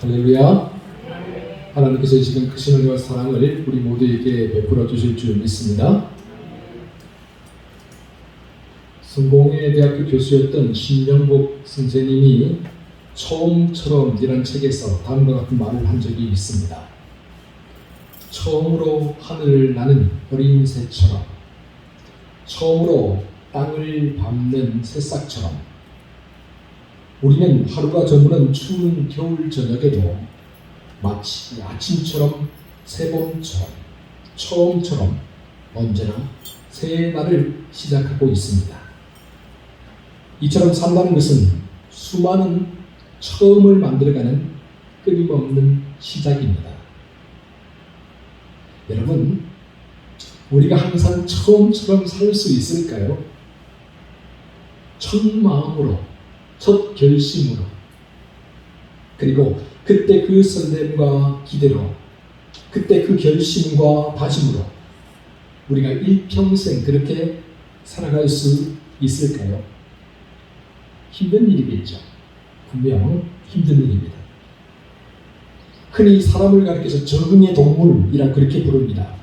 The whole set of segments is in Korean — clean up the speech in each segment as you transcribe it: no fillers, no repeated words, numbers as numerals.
할렐루야. 하나님께서 이 시간 크신 은혜와 사랑을 우리 모두에게 베풀어 주실 줄 믿습니다. 성공회 대학교 교수였던 신명복 선생님이 처음처럼이라는 책에서 다음과 같은 말을 한 적이 있습니다. 처음으로 하늘을 나는 어린 새처럼, 처음으로 땅을 밟는 새싹처럼, 우리는 하루가 저무는 추운 겨울 저녁에도 마치 아침처럼, 새봄처럼, 처음처럼 언제나 새 날을 시작하고 있습니다. 이처럼 산다는 것은 수많은 처음을 만들어가는 끊임없는 시작입니다. 여러분, 우리가 항상 처음처럼 살 수 있을까요? 첫 마음으로, 첫 결심으로, 그리고 그때 그 설렘과 기대로, 그때 그 결심과 다짐으로 우리가 일평생 그렇게 살아갈 수 있을까요? 힘든 일이겠죠. 분명 힘든 일입니다. 흔히 사람을 가리켜서 적응의 동물이라 그렇게 부릅니다.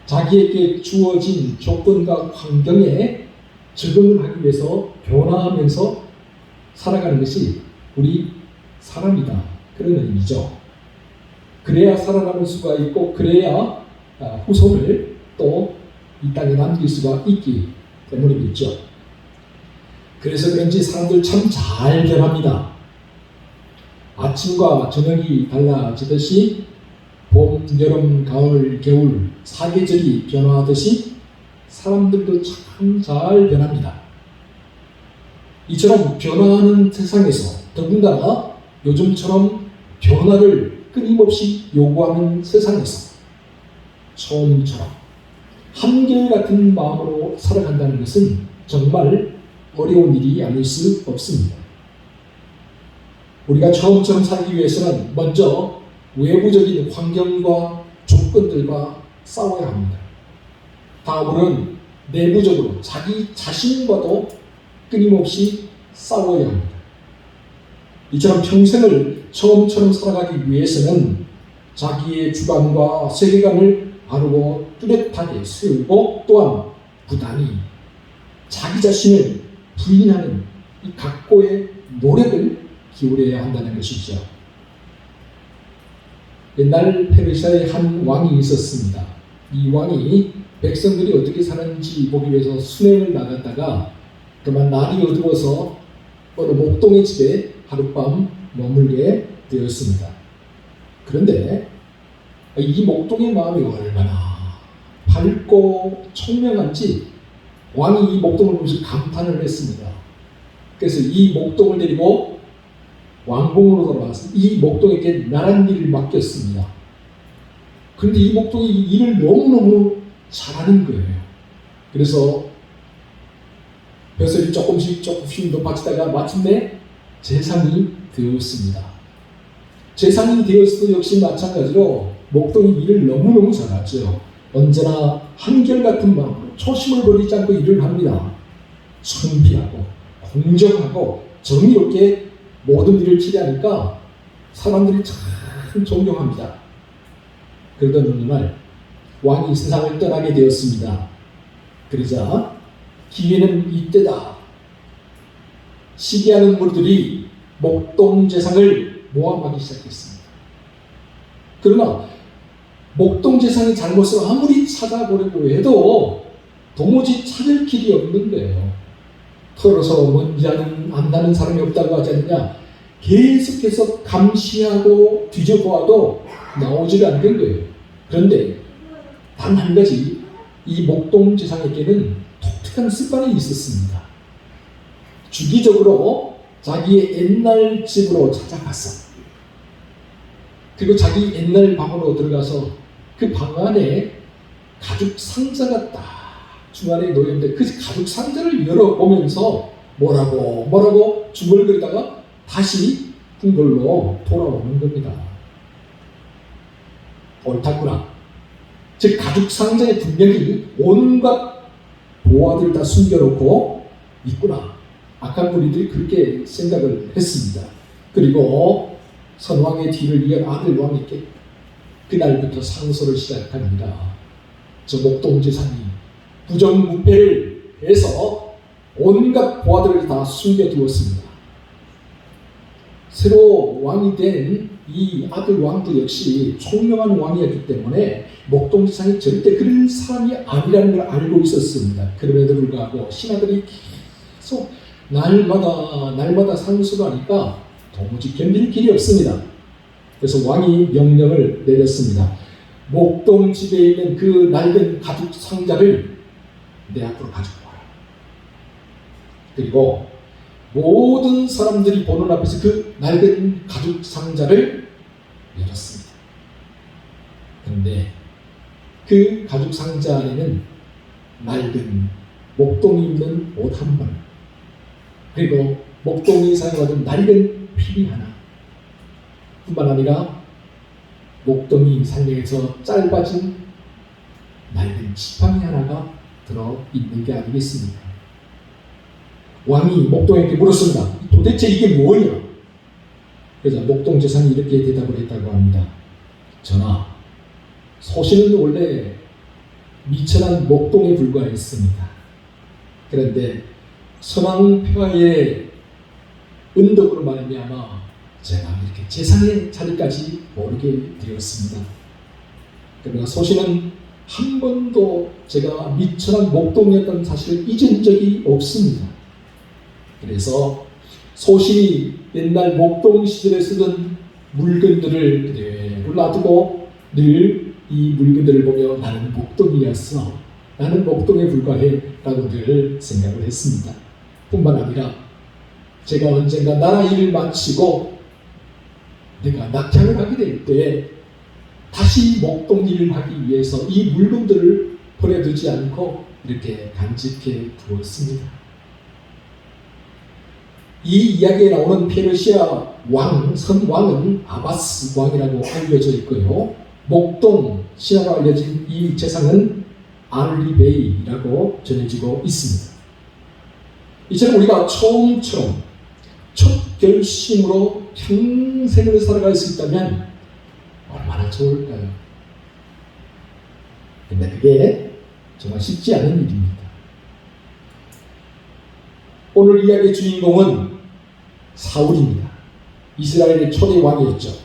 자기에게 주어진 조건과 환경에 적응을 하기 위해서 변화하면서 살아가는 것이 우리 사람이다, 그런 의미죠. 그래야 살아남을 수가 있고, 그래야 후손을 또 이 땅에 남길 수가 있기 때문이겠죠. 그래서 그런지 사람들 참 잘 변합니다. 아침과 저녁이 달라지듯이 봄, 여름, 가을, 겨울 사계절이 변화하듯이 사람들도 참 잘 변합니다. 이처럼 변화하는 세상에서 더군다나 요즘처럼 변화를 끊임없이 요구하는 세상에서 처음처럼 한결같은 마음으로 살아간다는 것은 정말 어려운 일이 아닐 수 없습니다. 우리가 처음처럼 살기 위해서는 먼저 외부적인 환경과 조건들과 싸워야 합니다. 다음으로는 내부적으로 자기 자신과도 끊임없이 싸워야 합니다. 이처럼 평생을 처음처럼 살아가기 위해서는 자기의 주관과 세계관을 바르고 뚜렷하게 세우고, 또한 부단히 자기 자신을 부인하는 이 각고의 노력을 기울여야 한다는 것이죠. 옛날 페르시아에 한 왕이 있었습니다. 이 왕이 백성들이 어떻게 사는지 보기 위해서 순회를 나갔다가 그만 날이 어두워서 어느 목동의 집에 하룻밤 머물게 되었습니다. 그런데 이 목동의 마음이 얼마나 밝고 총명한지 왕이 이 목동을 보면서 감탄을 했습니다. 그래서 이 목동을 데리고 왕궁으로 돌아와서 이 목동에게 나란 일을 맡겼습니다. 그런데 이 목동이 일을 너무너무 잘하는 거예요. 그래서 벼슬이 조금씩 높아지다가 마침내 재상이 되었습니다. 재상이 되었을 때 역시 마찬가지로 목동이 일을 너무너무 잘하죠. 언제나 한결같은 마음으로 초심을 버리지 않고 일을 합니다. 성실하고 공정하고 정의롭게 모든 일을 처리하니까 사람들이 참 존경합니다. 그러던 어느 날 왕이 세상을 떠나게 되었습니다. 그러자 기회는 이때다. 시기하는 무리들이 목동 재상을 모함하기 시작했습니다. 그러나 목동 재상의 잘못을 아무리 찾아보려고 해도 도무지 찾을 길이 없는 거예요. 털어서 뭔지 안다는 사람이 없다고 하지 않느냐. 계속해서 감시하고 뒤져보아도 나오지 않는 거예요. 그런데 단 한 가지, 이 목동 재상에게는 독특한 습관이 있었습니다. 주기적으로 자기의 옛날 집으로 찾아갔어. 그리고 자기 옛날 방으로 들어가서 그 방 안에 가죽 상자가 딱 중간에 놓였는데 그 가죽 상자를 열어보면서 뭐라고 중얼거리다가 다시 궁궐로 돌아오는 겁니다. 옳았구나. 즉 가죽 상자에 분명히 온갖 보화들 다 숨겨놓고 있구나. 악한 무리들이 그렇게 생각을 했습니다. 그리고 선왕의 뒤를 이은 아들 왕에게 그날부터 상소를 시작합니다. 저 목동지산이 부정부패를 해서 온갖 보아들을 다 숨겨두었습니다. 새로 왕이 된 이 아들 왕도 역시 총명한 왕이었기 때문에 목동지산이 절대 그런 사람이 아니라는 걸 알고 있었습니다. 그럼에도 불구하고 신하들이 계속 날마다 상소를 하니까 도무지 견딜 길이 없습니다. 그래서 왕이 명령을 내렸습니다. 목동집에 있는 그 낡은 가죽 상자를 내 앞으로 가지고 와라. 그리고 모든 사람들이 보는 앞에서 그 낡은 가죽 상자를 열었습니다. 그런데 그 가죽 상자 안에는 낡은 목동이 입는 옷 한 벌, 그리고 목동이 사용하던 낡은 피리 하나, 뿐만 아니라 목동이 삶에서 짧아진 낡은 지팡이 하나가 들어있는 게 아니겠습니까? 왕이 목동에게 물었습니다. 도대체 이게 뭐냐? 그래서 목동지산이 이렇게 대답을 했다고 합니다. 전하, 소신은 원래 미천한 목동에 불과했습니다. 그런데 선왕폐하의 은덕으로 말미암아 제가 이렇게 재상의 자리까지 오르게 되었습니다. 그러나 소신은 한 번도 제가 미천한 목동이었다는 사실을 잊은 적이 없습니다. 그래서 소신이 옛날 목동 시절에 쓰던 물건들을 그대로 놔두고 늘 이 물건들을 보며 나는 목동이었어, 나는 목동에 불과해 라고 늘 생각을 했습니다. 뿐만 아니라 제가 언젠가 나라 일을 마치고 내가 낙향을 하게 될 때 다시 목동 일을 하기 위해서 이 물건들을 버려두지 않고 이렇게 간직해 두었습니다. 이 이야기에 나오는 페르시아 왕, 선왕은 아바스 왕이라고 알려져 있고요. 목동 신화로 알려진 이 재상은 알리베이라고 전해지고 있습니다. 이처럼 우리가 처음처럼 첫 결심으로 평생을 살아갈 수 있다면 얼마나 좋을까요? 근데 그게 정말 쉽지 않은 일입니다. 오늘 이야기의 주인공은 사울입니다. 이스라엘의 초대 왕이었죠.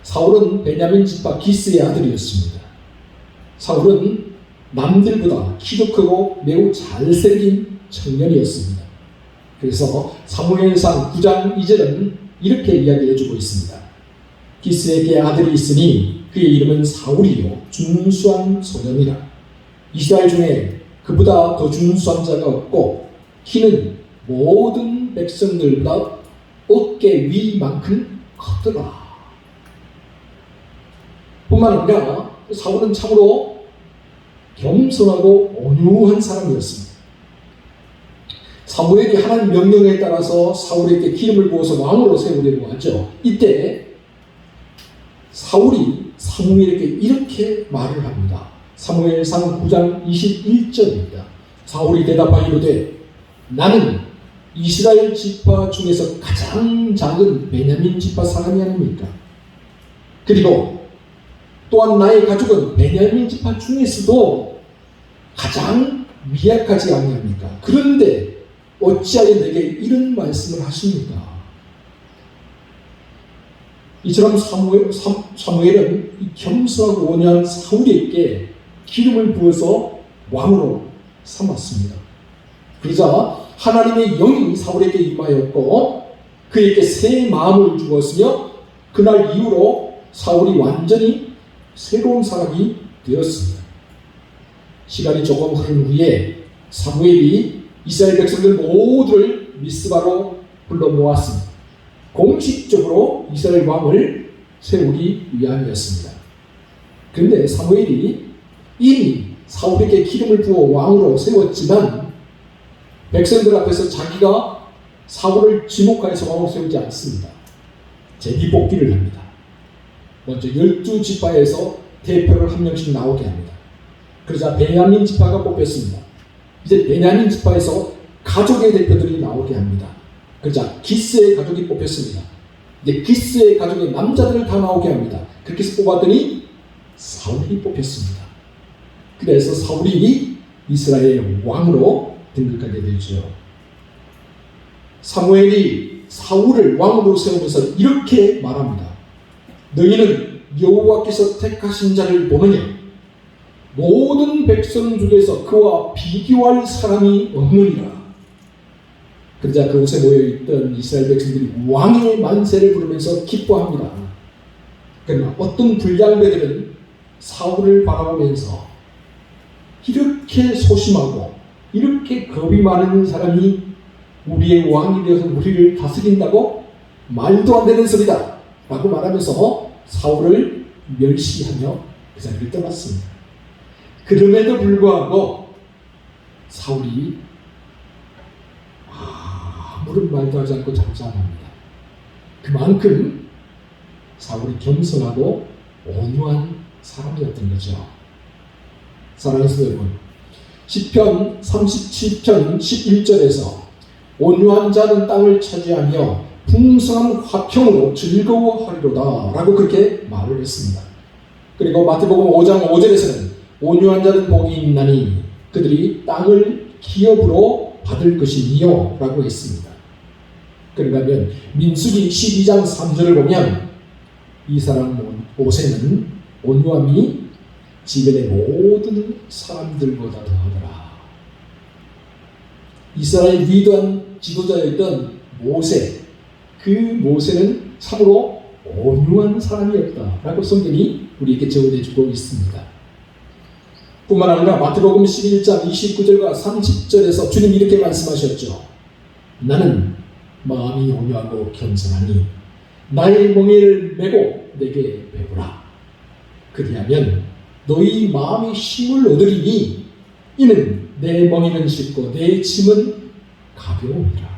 사울은 베냐민 지파 기스의 아들이었습니다. 사울은 남들보다 키도 크고 매우 잘생긴 청년이었습니다. 그래서 사무엘상 9장 2절은 이렇게 이야기해주고 있습니다. 기스에게 아들이 있으니 그의 이름은 사울이요 준수한 소년이라. 이스라엘 중에 그보다 더 준수한 자가 없고 키는 모든 백성들보다 어깨 위만큼 크더라. 뿐만 아니라 사울은 참으로 겸손하고 온유한 사람이었습니다. 사무엘이 하나님 명령에 따라서 사울에게 기름을 부어서 왕으로 세우려고 하죠. 이때 사울이 사무엘에게 이렇게 말을 합니다. 사무엘상 9장 21절입니다. 사울이 대답하이로되 나는 이스라엘 지파 중에서 가장 작은 베냐민 지파 사람이 아닙니까? 그리고 또한 나의 가족은 베냐민 지파 중에서도 가장 미약하지 아니합니까? 그런데 어찌하여 내게 이런 말씀을 하십니까? 이처럼 사무엘은 이 겸손하고 온유한 사울에게 기름을 부어서 왕으로 삼았습니다. 그러자 하나님의 영이 사울에게 임하였고 그에게 새 마음을 주었으며 그날 이후로 사울이 완전히 새로운 사람이 되었습니다. 시간이 조금 흐른 후에 사무엘이 이스라엘 백성들 모두를 미스바로 불러 모았습니다. 공식적으로 이스라엘 왕을 세우기 위함이었습니다. 그런데 사무엘이 이미 사울에게 기름을 부어 왕으로 세웠지만 백성들 앞에서 자기가 사울을 지목하여서 왕으로 세우지 않습니다. 제비뽑기를 합니다. 먼저 12지파에서 대표를 한 명씩 나오게 합니다. 그러자 베냐민 지파가 뽑혔습니다. 이제 베냐민 지파에서 가족의 대표들이 나오게 합니다. 그러자 기스의 가족이 뽑혔습니다. 이제 기스의 가족의 남자들을 다 나오게 합니다. 그렇게 해서 뽑았더니 사울이 뽑혔습니다. 그래서 사울이 이스라엘의 왕으로 등극하게 되죠. 사무엘이 사울을 왕으로 세우면서 이렇게 말합니다. 너희는 여호와께서 택하신 자를 보느냐? 모든 백성 중에서 그와 비교할 사람이 없느니라. 그러자 그곳에 모여있던 이스라엘 백성들이 왕의 만세를 부르면서 기뻐합니다. 그러나 어떤 불량배들은 사울을 바라보면서 이렇게 소심하고 이렇게 겁이 많은 사람이 우리의 왕이 되어서 우리를 다스린다고? 말도 안 되는 소리다 라고 말하면서 사울을 멸시하며 그 자리를 떠났습니다. 그럼에도 불구하고 사울이 아무런 말도 하지 않고 잠잠합니다. 그만큼 사울이 겸손하고 온유한 사람이었던 거죠. 사랑하는 성도 여러분, 시편 37편 11절에서 온유한 자는 땅을 차지하며 풍성한 화평으로 즐거워하리로다 라고 그렇게 말을 했습니다. 그리고 마태복음 5장 5절에서는 온유한 자는 복이 있나니 그들이 땅을 기업으로 받을 것이니요 라고 했습니다. 그런가 하면 민수기 12장 3절을 보면 이 사람 모세는 온유함이 지변의 모든 사람들보다 더하더라. 이스라엘 위대한 지도자였던 모세, 그 모세는 참으로 온유한 사람이었다라고 성경이 우리에게 전해주고 있습니다. 뿐만 아니라 마태복음 11장 29절과 30절에서 주님이 이렇게 말씀하셨죠. 나는 마음이 온유하고 겸손하니 나의 멍에를 메고 내게 배우라. 그리하면 너희 마음이 힘을 얻으리니 이는 내 멍에는 쉽고 내 짐은 가벼우니라.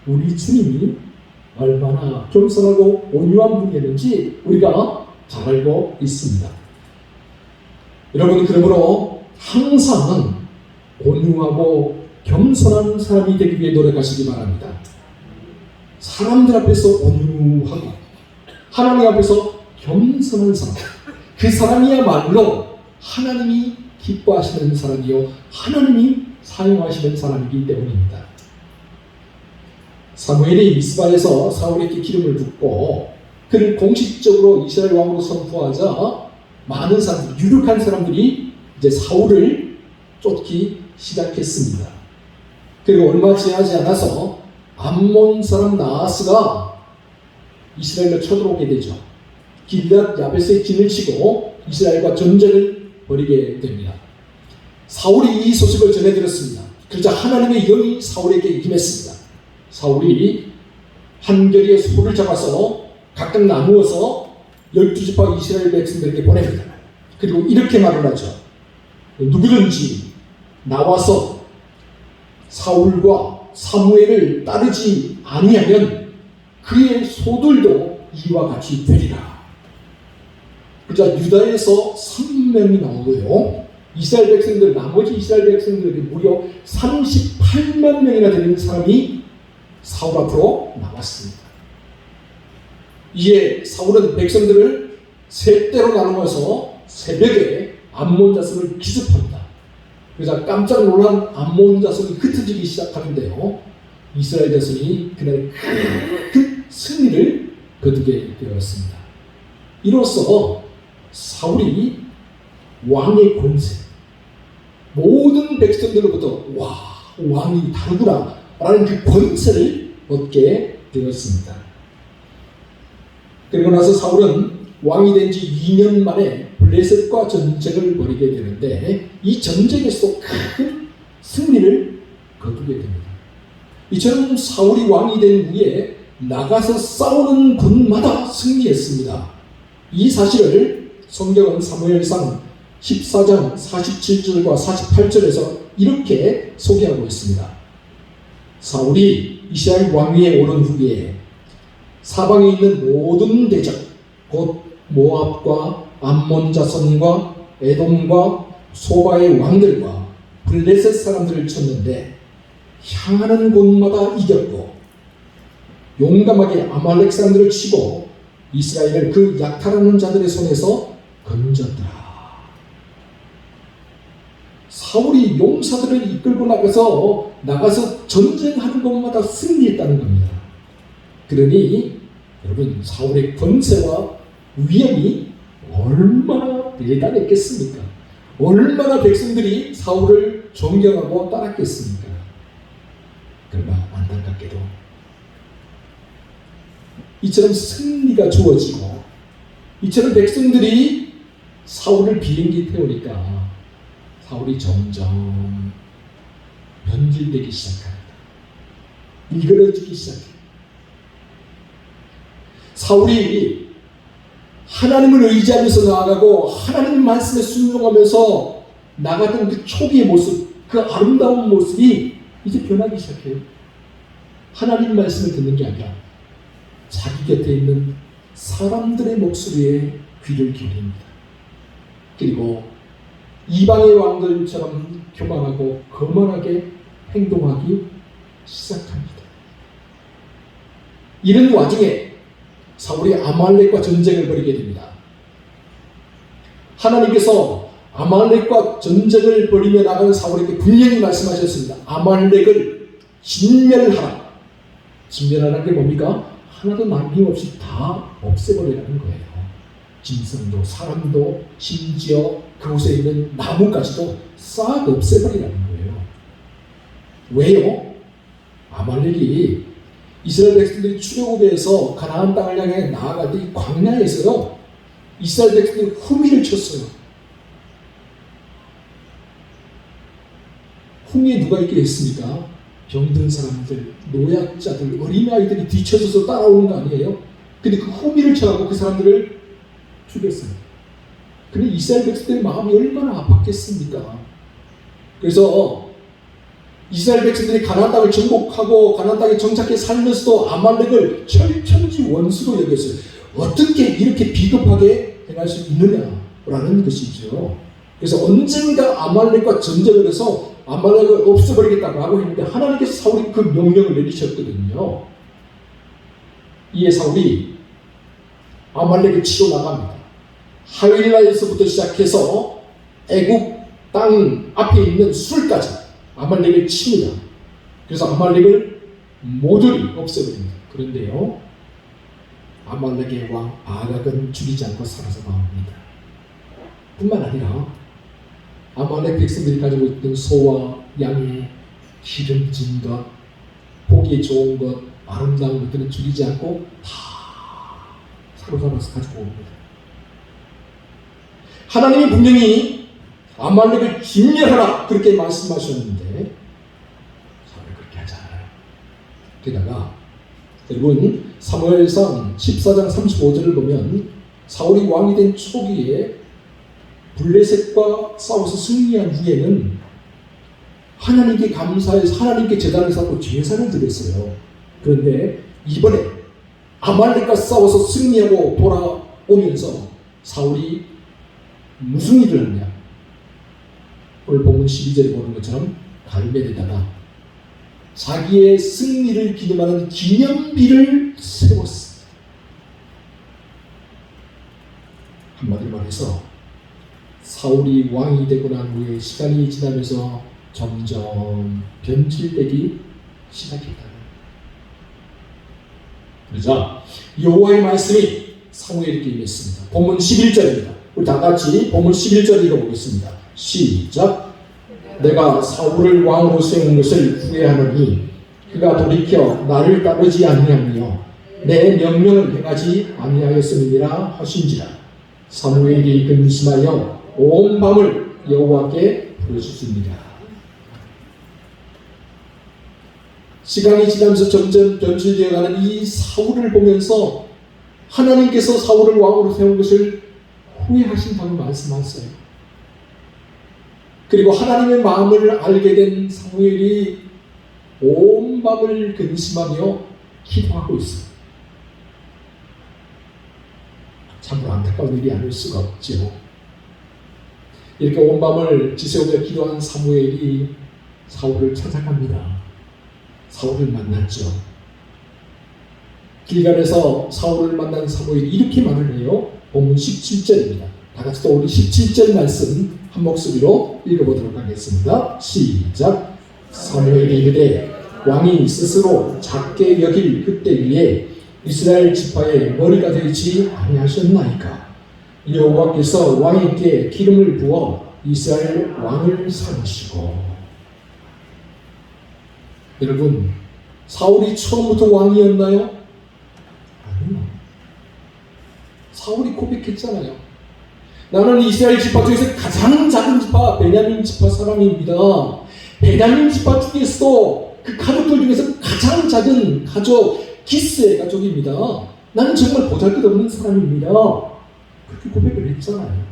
우리 주님이 얼마나 겸손하고 온유한 분이었는지 우리가 잘 알고 있습니다. 여러분, 그러므로 항상 온유하고 겸손한 사람이 되기 위해 노력하시기 바랍니다. 사람들 앞에서 온유하고 하나님 앞에서 겸손한 사람, 그 사람이야말로 하나님이 기뻐하시는 사람이요 하나님이 사용하시는 사람이기 때문입니다. 사무엘이 미스바에서 사울에게 기름을 붓고 그를 공식적으로 이스라엘 왕으로 선포하자 많은 사람들, 유력한 사람들이 이제 사울을 쫓기 시작했습니다. 그리고 얼마 지나지 않아서 암몬 사람 나하스가 이스라엘로 쳐들어오게 되죠. 길앗 야베스에 진을 치고 이스라엘과 전쟁을 벌이게 됩니다. 사울이 이 소식을 전해 들었습니다. 그러자 하나님의 영이 사울에게 임했습니다. 사울이 한결의 소를 잡아서 각각 나누어서 12지파 이스라엘 백성들에게 보냅니다. 그리고 이렇게 말을 하죠. 누구든지 나와서 사울과 사무엘을 따르지 아니하면 그의 소들도 이와 같이 되리라. 그러자 유다에서 3명이 나오고요. 이스라엘 백성들, 나머지 이스라엘 백성들에게 무려 38만 명이나 되는 사람이 사울 앞으로 나왔습니다. 이에 사울은 백성들을 세 대로 나누어서 새벽에 암몬 자손을 기습합니다. 그래서 깜짝 놀란 암몬 자손이 흩어지기 시작하는데요. 이스라엘 자손이 그날 큰 승리를 거두게 되었습니다. 이로써 사울이 왕의 권세, 모든 백성들로부터 와, 왕이 다르구나 라는 그 권세를 얻게 되었습니다. 그리고 나서 사울은 왕이 된 지 2년 만에 블레셋과 전쟁을 벌이게 되는데 이 전쟁에서 큰 승리를 거두게 됩니다. 이처럼 사울이 왕이 된 후에 나가서 싸우는 군마다 승리했습니다. 이 사실을 성경은 사무엘상 14장 47절과 48절에서 이렇게 소개하고 있습니다. 사울이 이스라엘 왕위에 오른 후에 사방에 있는 모든 대적, 곧 모압과 암몬 자손과 에돔과 소바의 왕들과 블레셋 사람들을 쳤는데 향하는 곳마다 이겼고 용감하게 아말렉 사람들을 치고 이스라엘을 그 약탈하는 자들의 손에서 건졌더라. 사울이 용사들을 이끌고 나가서 전쟁하는 것마다 승리했다는 겁니다. 그러니 여러분, 사울의 권세와 위엄이 얼마나 대단했겠습니까? 얼마나 백성들이 사울을 존경하고 따랐겠습니까? 그러나 안타깝게도 이처럼 승리가 주어지고 이처럼 백성들이 사울을 비행기 태우니까 사울이 점점 변질되기 시작합니다. 일그러지기 시작해요. 사울이 하나님을 의지하면서 나아가고 하나님 말씀에 순종하면서 나가던 그 초기의 모습, 그 아름다운 모습이 이제 변하기 시작해요. 하나님 말씀을 듣는 게 아니라 자기 곁에 있는 사람들의 목소리에 귀를 기울입니다. 그리고 이방의 왕들처럼 교만하고 거만하게 행동하기 시작합니다. 이런 와중에 사울이 아말렉과 전쟁을 벌이게 됩니다. 하나님께서 아말렉과 전쟁을 벌이며 나가는 사울에게 분명히 말씀하셨습니다. 아말렉을 진멸하라. 진멸하라는 게 뭡니까? 하나도 남김없이 다 없애버리라는 거예요. 짐승도 사람도 심지어 그곳에 있는 나무까지도 싹 없애버리라는 거예요. 왜요? 아말렉이 이스라엘 백성들이 출애굽에서 가나안 땅을 향해 나아갈 때 이 광야에서요, 이스라엘 백성들이 후미를 쳤어요. 후미에 누가 있겠습니까? 병든 사람들, 노약자들, 어린아이들이 뒤쳐져서 따라오는 거 아니에요? 근데 그 후미를 쳐갖고 그 사람들을 죽였어요. 근데 이스라엘 백성들의 마음이 얼마나 아팠겠습니까? 그래서 이스라엘 백성들이 가나안 땅을 정복하고 가나안 땅에 정착해 살면서도 아말렉을 철천지 원수로 여겼어요. 어떻게 이렇게 비겁하게 행할 수 있느냐라는 것이죠. 그래서 언젠가 아말렉과 전쟁을 해서 아말렉을 없애버리겠다고 하고 했는데 하나님께서 사울이 그 명령을 내리셨거든요. 이에 사울이 아말렉을 치러 나갑니다. 하윌라에서부터 시작해서 애국 땅 앞에 있는 술까지 아말렉을 칩니다. 그래서 아말렉을 모조리 없애버립니다. 그런데요, 아말렉의 왕 아각은 죽이지 않고 살아서 나옵니다. 뿐만 아니라 아말렉 백성들이 가지고 있던 소와 양의 기름진 것, 보기에 좋은 것, 아름다운 것들은 죽이지 않고 다 사로잡아서 가지고 옵니다. 하나님이 분명히 아말렉을 진멸하라 그렇게 말씀하셨는데 사울이 그렇게 하지 않아요. 게다가 여러분 사무엘상 14장 35절을 보면 사울이 왕이 된 초기에 블레셋과 싸워서 승리한 후에는 하나님께 감사해서 하나님께 제단을 쌓고 제사를 드렸어요. 그런데 이번에 아말렉과 싸워서 승리하고 돌아오면서 사울이 무슨 일을 하냐? 오늘 본문 12절에 보는 것처럼 갈멜에다가 자기의 승리를 기념하는 기념비를 세웠습니다. 한마디로 말해서 사울이 왕이 되고 난 후에 시간이 지나면서 점점 변질되기 시작했다. 그러자 여호와의 말씀이 사무엘에게 임했습니다. 본문 11절입니다. 우리 다 같이 본문 11절 읽어보겠습니다. 시작. 내가 사울을 왕으로 세운 것을 후회하노니 그가 돌이켜 나를 따르지 아니하며 내 명령을 행하지 아니하였음이니라 하신지라. 사무엘이 근심하여 온 밤을 여호와께 부르짖으니라. 시간이 지나면서 점점 변질되어가는 이 사울을 보면서 하나님께서 사울을 왕으로 세운 것을 후회하신다고 말씀하셨어요. 그리고 하나님의 마음을 알게 된 사무엘이 온 밤을 근심하며 기도하고 있어요. 참으로 안타까운 일이 아닐 수가 없죠. 이렇게 온 밤을 지새우며 기도한 사무엘이 사울을 찾아갑니다. 사울을 만났죠. 길갈에서 사울을 만난 사무엘이 이렇게 말을 해요. 본문 17절입니다. 다 같이 또 우리 17절 말씀 한 목소리로 읽어보도록 하겠습니다. 시작. 사무엘이 이르되 왕이 스스로 작게 여길 그때 위에 이스라엘 지파의 머리가 되지 아니하셨나이까. 여호와께서 왕에게 기름을 부어 이스라엘 왕을 삼으시고. 여러분, 사울이 처음부터 왕이었나요? 아니요. 사울이 고백했잖아요. 나는 이스라엘 지파 중에서 가장 작은 지파 베냐민 지파 사람입니다. 베냐민 지파 중에서도 그 가족들 중에서 가장 작은 가족 기스의 가족입니다. 나는 정말 보잘것없는 사람입니다. 그렇게 고백을 했잖아요.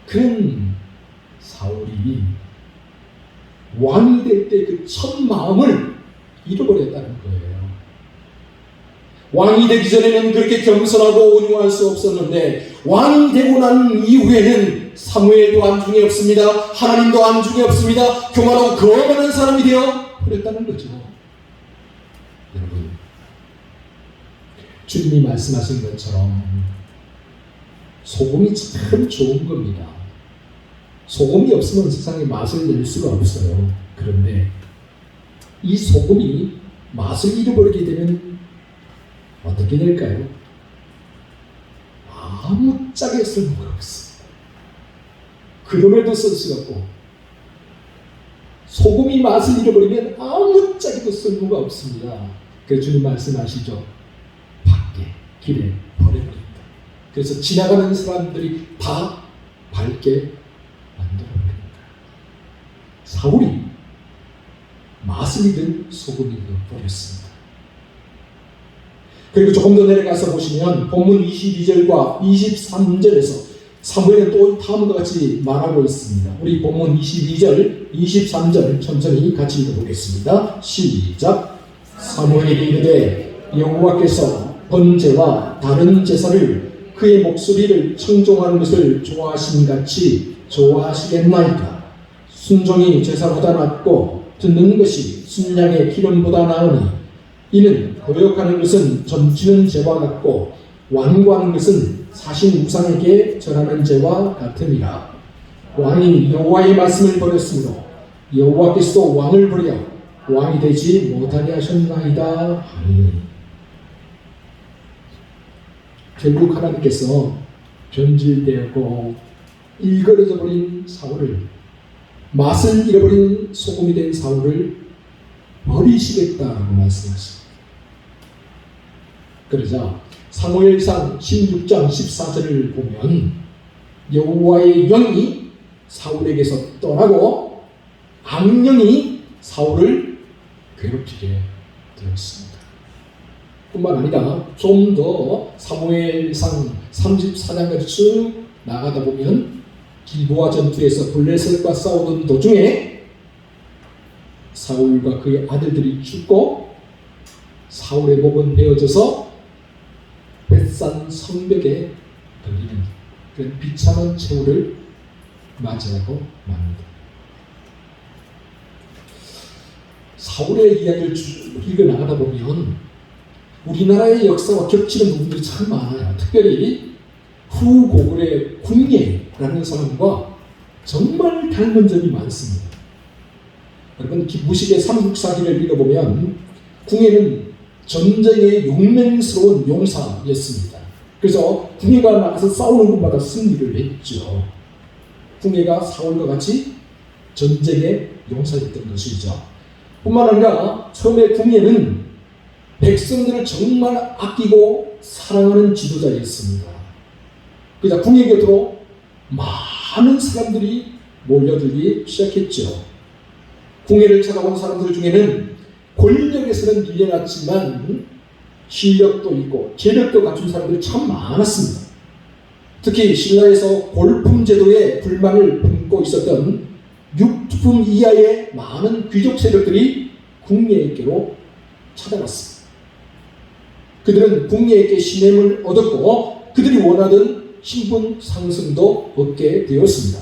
그런 사울이 왕이 될 때 그 첫 마음을 잃어버렸다는 거예요. 왕이 되기 전에는 그렇게 겸손하고 온유할 수 없었는데 왕이 되고 난 이후에는 사무엘도 안중에 없습니다. 하나님도 안중에 없습니다. 교만하고 거만한 사람이 되어 버렸다는 거죠. 여러분, 주님이 말씀하신 것처럼 소금이 참 좋은 겁니다. 소금이 없으면 세상에 맛을 낼 수가 없어요. 그런데 이 소금이 맛을 잃어버리게 되면 어떻게 될까요? 아무짝에 쓸모가 없습니다. 그놈에도 쓸 수가 없고, 소금이 맛을 잃어버리면 아무짝에도 쓸모가 없습니다. 그래서 주님 말씀하시죠. 밖에 길에 버려버린다. 그래서 지나가는 사람들이 다 밝게 만들어버립니다. 사울이 맛을 잃은 소금이 되어버렸습니다. 그리고 조금 더 내려가서 보시면 본문 22절과 23절에서 사무엘은 또 다음과 같이 말하고 있습니다. 우리 본문 22절, 23절 천천히 같이 읽어보겠습니다. 시작. 사무엘이 이르되 여호와께서 번제와 다른 제사를 그의 목소리를 청종하는 것을 좋아하신 같이 좋아하시겠나이까. 순종이 제사보다 낫고 듣는 것이 순양의 기름보다 나으니 이는 거역하는 것은 점치는 죄와 같고 완고하는 것은 사신 우상에게 절하는 죄와 같음이라. 왕이 여호와의 말씀을 버렸으므로 여호와께서도 왕을 버려 왕이 되지 못하게 하셨나이다 하니. 결국 하나님께서 변질되었고 일그러져 버린 사울을, 맛을 잃어버린 소금이 된 사울을 버리시겠다라고 말씀하십니다. 그러자 사무엘상 16장 14절을 보면 여호와의 영이 사울에게서 떠나고 악령이 사울을 괴롭히게 되었습니다. 뿐만 아니라 좀 더 사무엘상 34장까지 쭉 나가다 보면 길보아 전투에서 블레셋과 싸우던 도중에 사울과 그의 아들들이 죽고 사울의 목은 베어져서 벳산 성벽에 걸리는 그런 비참한 최후를 맞이하고 맙니다. 사울의 이야기를 쭉 읽어나가다 보면 우리나라의 역사와 겹치는 부분들이 참 많아요. 특별히 후고글의 궁예라는 사람과 정말 닮은 점이 많습니다. 여러분, 김무식의 삼국사기를 읽어보면 궁예는 전쟁의 용맹스러운 용사였습니다. 그래서 궁예가 나가서 싸우는 곳마다 승리를 했죠. 궁예가 사울과 같이 전쟁의 용사였던 것이죠. 뿐만 아니라 처음에 궁예는 백성들을 정말 아끼고 사랑하는 지도자였습니다. 그러자 궁예 곁으로 많은 사람들이 몰려들기 시작했죠. 궁예를 찾아온 사람들 중에는 권력에서는 밀려났지만 실력도 있고 재력도 갖춘 사람들이 참 많았습니다. 특히 신라에서 골품 제도에 불만을 품고 있었던 육품 이하의 많은 귀족 세력들이 궁예에게로 찾아갔습니다. 그들은 궁예에게 신임을 얻었고 그들이 원하던 신분 상승도 얻게 되었습니다.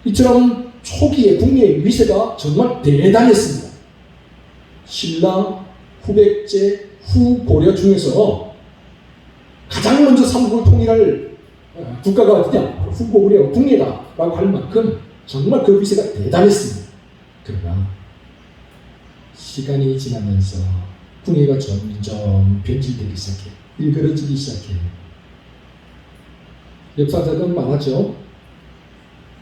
이처럼 초기에 궁예의 위세가 정말 대단했습니다. 신라, 후백제 후고려 중에서 가장 먼저 삼국을 통일할 국가가 어디냐? 바로 후고구려 궁예다라고 할 만큼 정말 그 위세가 대단했습니다. 그러나 시간이 지나면서 궁예가 점점 변질되기 시작해, 일그러지기 시작해. 역사자들은 말하죠.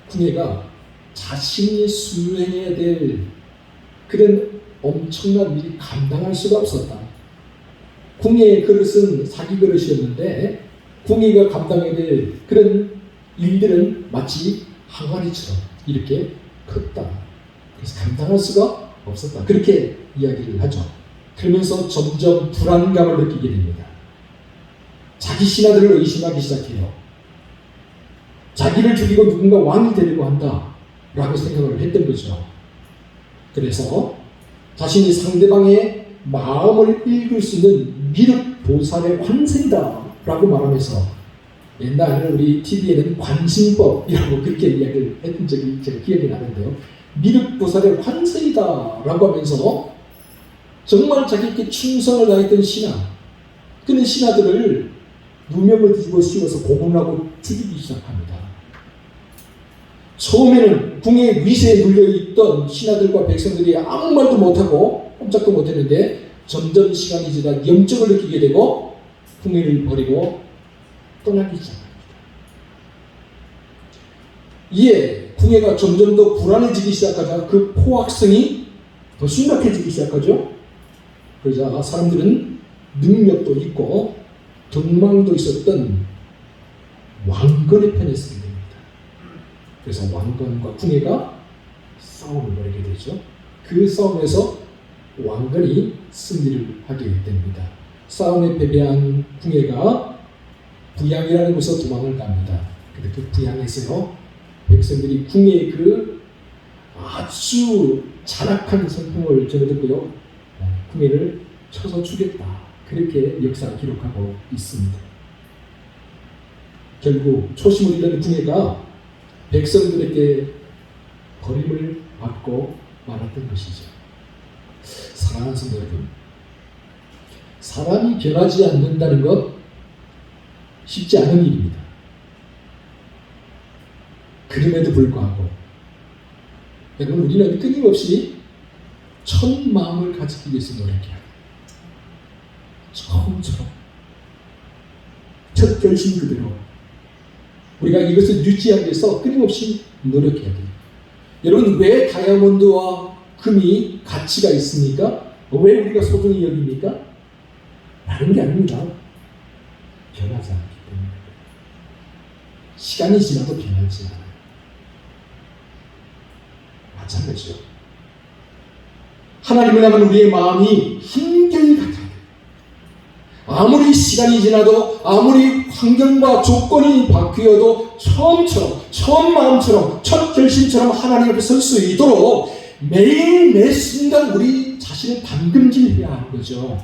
궁예가 자신이 수행해야 될 그런 엄청난 일이 감당할 수가 없었다. 궁예의 그릇은 사기 그릇이었는데 궁예가 감당해야 될 그런 일들은 마치 항아리처럼 이렇게 컸다. 그래서 감당할 수가 없었다. 그렇게 이야기를 하죠. 그러면서 점점 불안감을 느끼게 됩니다. 자기 신하들을 의심하기 시작해요. 자기를 죽이고 누군가 왕이 되려고 한다 라고 생각을 했던 거죠. 그래서 자신이 상대방의 마음을 읽을 수 있는 미륵보살의 환생이다 라고 말하면서 옛날에 우리 TV에는 관심법이라고 그렇게 이야기를 했던 적이 제가 기억이 나는데요. 미륵보살의 환생이다 라고 하면서 정말 자기께 충성을 다했던 신하, 그는 신하들을 누명을 뒤집어 씌워서 고문하고 죽이기 시작합니다. 처음에는 궁의 위세에 눌려있던 신하들과 백성들이 아무 말도 못하고 꼼짝도 못했는데 점점 시간이 지나 염증을 느끼게 되고 궁예를 버리고 떠나기 시작합니다. 이에 궁예가 점점 더 불안해지기 시작하자 그 포악성이 더 심각해지기 시작하죠. 그러자 사람들은 능력도 있고 덕망도 있었던 왕건의 편에 서게 됩니다. 그래서 왕건과 궁예가 싸움을 벌이게 되죠. 그 싸움에서 왕건이 승리를 하게 됩니다. 싸움에 패배한 궁예가 부양이라는 곳에서 도망을 갑니다. 근데 그 부양에서요, 백성들이 궁예의 그 아주 잔악한 성품을 전해듣고요, 궁예를 쳐서 죽였다. 그렇게 역사를 기록하고 있습니다. 결국 초심을 잃은 궁예가 백성들에게 버림을 받고 말았던 것이죠. 사랑하는 성도 여러분, 사람이 변하지 않는다는 것 쉽지 않은 일입니다. 그럼에도 불구하고 여러분, 우리는 끊임없이 첫 마음을 가지기 위해서 노력해야 돼요. 처음처럼 첫 결심 그대로 우리가 이것을 유지하기 위해서 끊임없이 노력해야 돼요. 여러분, 왜 다이아몬드와 금이 가치가 있습니까? 왜 우리가 소중히 여깁니까? 다른 게 아닙니다. 변하지 않기 때문에. 시간이 지나도 변하지 않아요. 마찬가지죠. 하나님을 향한 우리의 마음이 한결 같아요. 아무리 시간이 지나도, 아무리 환경과 조건이 바뀌어도 처음처럼, 처음 마음처럼, 첫 결심처럼 하나님 앞에 설 수 있도록 매일 매 순간 우리 자신을 담금질해야 하는 거죠.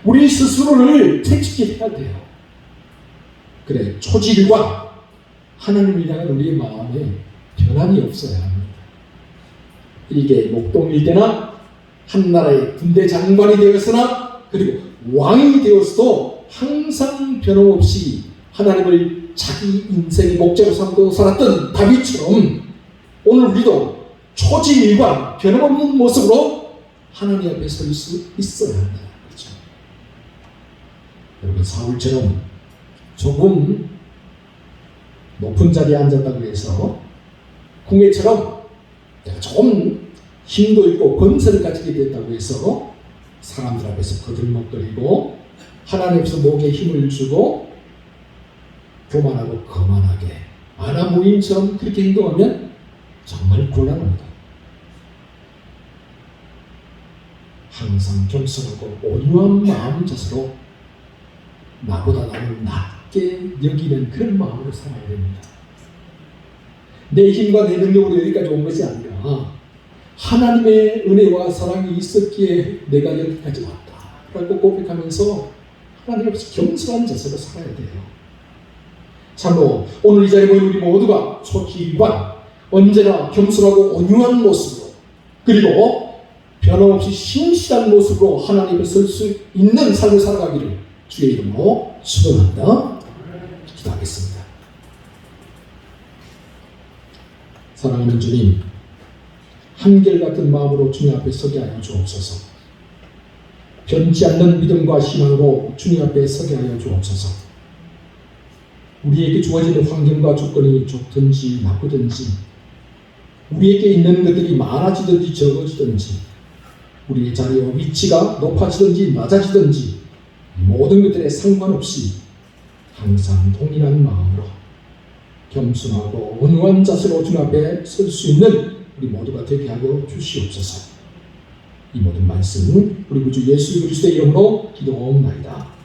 우리 스스로를 채찍질해야 돼요. 그래, 초지일관, 하나님을 향한 우리의 마음에 변함이 없어야 합니다. 이게 목동일 때나 한나라의 군대 장관이 되었으나, 그리고 왕이 되었어도 항상 변함없이 하나님을 자기 인생의 목적으로 삼고 살았던 다윗처럼 오늘 우리도 초지일관 변함없는 모습으로 하나님 앞에 설 수 있어야 한다. 그렇죠? 여러분, 사울처럼 조금 높은 자리에 앉았다고 해서 궁예처럼 내가 조금 힘도 있고 권세를 가지게 됐다고 해서 사람들 앞에서 거들먹거리고 하나님 앞에서 목에 힘을 주고 교만하고 거만하게 아나무인처럼 그렇게 행동하면 정말 곤란합니다. 항상 겸손하고 온유한 마음 자세로 나보다 나를 낮게 여기는 그런 마음으로 살아야 됩니다. 내 힘과 내 능력으로 여기까지 온 것이 아니라 하나님의 은혜와 사랑이 있었기에 내가 여기까지 왔다 라고 고백하면서 하나님 앞에서 겸손한 자세로 살아야 돼요. 참으로 오늘 이 자리에 모인 우리 모두가 초지일관, 언제나 겸손하고 온유한 모습으로, 그리고 변함없이 신실한 모습으로 하나님을 설 수 있는 삶을 살아가기를 주의 이름으로 축원한다. 기도하겠습니다. 사랑하는 주님, 한결같은 마음으로 주님 앞에 서게 하여 주옵소서. 변치 않는 믿음과 신앙으로 주님 앞에 서게 하여 주옵소서. 우리에게 주어지는 환경과 조건이 좋든지 나쁘든지, 우리에게 있는 것들이 많아지든지 적어지든지, 우리의 자리와 위치가 높아지든지 낮아지든지 모든 것들에 상관없이 항상 동일한 마음으로 겸손하고 온유한 자세로 주님 앞에 설 수 있는 우리 모두가 되게 하여 주시옵소서. 이 모든 말씀은 우리 구주 예수 그리스도의 이름으로 기도하옵나이다.